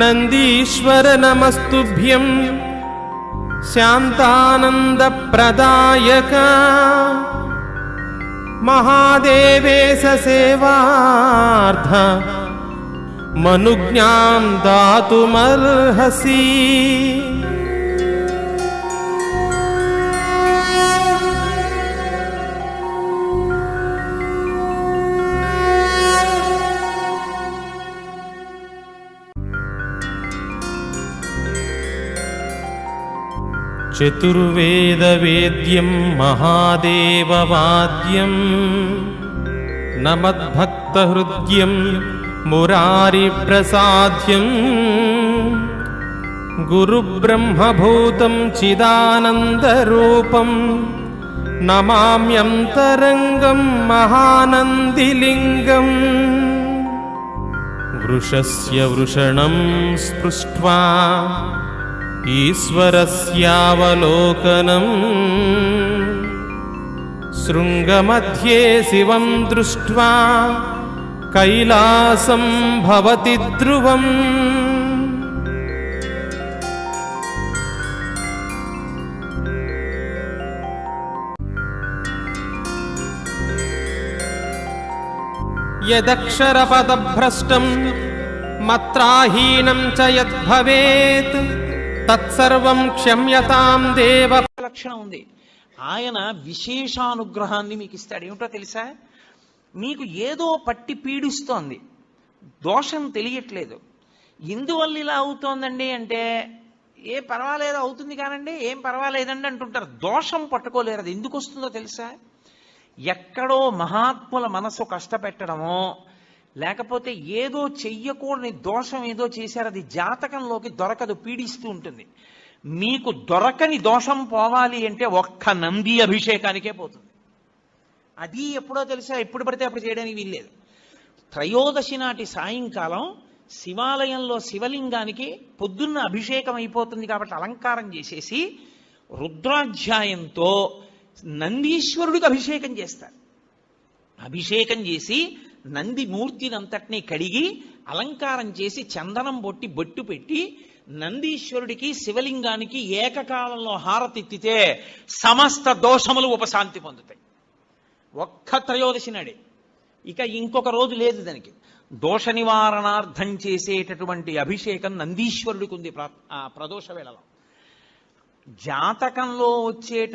నందీశ్వర నమస్తుభ్యం శాంతానంద ప్రదాయక మహాదేవేశ సేవార్థ మనుజ్ఞాం దాతుమర్హసి. చతుర్వేదవేద్యం మహాదేవవాద్యం నమద్భక్తహృద్యం మురారిప్రసాద్యం గురుబ్రహ్మభూతం చిదానందరూపం నమామ్యంతరంగం మహానందిలింగం. వృషస్య వృషణం స్పృష్ట్వా ఈశ్వరస్యావలోకనం శృంగమధ్యే శివం దృష్ట్వా కైలాసం భవతి ధ్రువం. యదక్షరపదభ్రష్టం మత్రాహీనం చ యద్భవేత్ తత్సర్వం క్షమ్యతాం దేవ. లక్షణం ఉంది. ఆయన విశేషానుగ్రహాన్ని మీకు ఇస్తాడు. ఏమిటో తెలుసా? మీకు ఏదో పట్టి పీడిస్తోంది, దోషం తెలియట్లేదు. ఎందువల్ల ఇలా అవుతోందండి అంటే, ఏ పర్వాలేదు అవుతుంది కానండి, ఏం పర్వాలేదండి అంటుంటారు. దోషం పట్టుకోలేరు. అది ఎందుకు వస్తుందో తెలుసా? ఎక్కడో మహాత్ముల మనసు కష్టపెట్టడమో, లేకపోతే ఏదో చెయ్యకూడని దోషం ఏదో చేశారు, అది జాతకంలోకి దొరకదు, పీడిస్తూ ఉంటుంది. మీకు దొరకని దోషం పోవాలి అంటే ఒక్క నంది అభిషేకానికే పోతుంది. అది ఎప్పుడో తెలుసా? ఎప్పుడు పడితే అప్పుడు చేయడానికి వీల్లేదు. త్రయోదశి నాటి సాయంకాలం శివాలయంలో శివలింగానికి పొద్దున్న అభిషేకం అయిపోతుంది కాబట్టి అలంకారం చేసేసి రుద్రాధ్యాయంతో నందీశ్వరుడికి అభిషేకం చేస్తారు. అభిషేకం చేసి నంది మూర్తినంతటినీ కడిగి అలంకారం చేసి చందనం బొట్టు పెట్టి నందీశ్వరుడికి శివలింగానికి ఏకకాలంలో హారతిత్తితే సమస్త దోషములు ఉపశాంతి పొందుతాయి. ఒక్క త్రయోదశి నాడే. ఇక ఇంకొక రోజు లేదు దానికి. దోష నివారణార్థం చేసేటటువంటి అభిషేకం నందీశ్వరుడికి ఉంది ప్రదోష వేళలో. జాతకంలో వచ్చేట